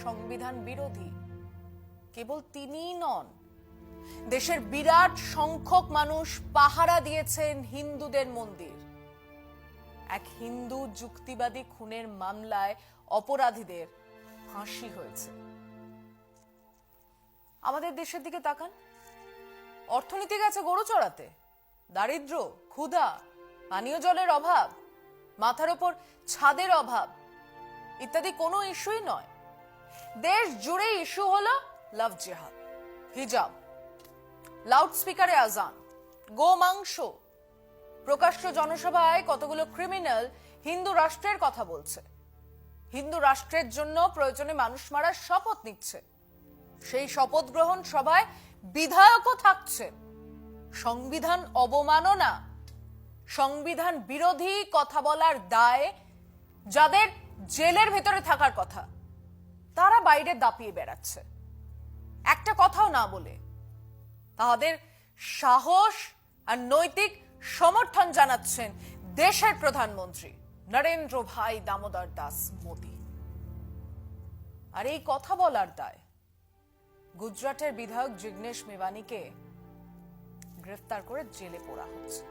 সংবিধান বিরোধী। কেবল তিনিই নন, দেশের বিরাট সংখ্যক মানুষ পাহারা দিয়েছেন হিন্দুদের মন্দির। এক হিন্দু যুক্তিবাদী খুনের মামলায় অপরাধীদের ফাঁসি হয়েছে। আমাদের দেশের দিকে তাকান, অর্থনীতি গেছে গরু চড়াতে, দারিদ্র, ক্ষুধা, পানীয় জলের অভাব, মাথার উপর ছাদের অভাব ইত্যাদি কোনো ইস্যুই নয়। দেশ জুড়ে ইস্যু হলো লাভ জিহাদ, হিজাব, লাউডস্পিকারে আজান, গোমাংস, প্রকাশ্য জনসভায় কতগুলো ক্রিমিনাল হিন্দু রাষ্ট্রের কথা বলছে, হিন্দু রাষ্ট্রের জন্য প্রয়োজনে মানুষ মারার শপথ নিচ্ছে। সেই শপথ গ্রহণ সভায় বিধায়কও থাকছেন। সংবিধান অবমাননা, সংবিধান বিরোধী কথা বলার দায়ে যাদের জেলের ভেতরে থাকার কথা, তারা বাইরে দাপিয়ে বেড়াচ্ছে, একটা কথাও না বলে। তাদের সাহস আর নৈতিক সমর্থন জানাচ্ছেন দেশের প্রধানমন্ত্রী নরেন্দ্র ভাই দামোদর দাস মোদী। আর এই কথা বলার দায় গুজরাটের বিধায়ক জিগ্নেশ মেবানিকে গ্রেফতার করে জেলে পোড়া হচ্ছে।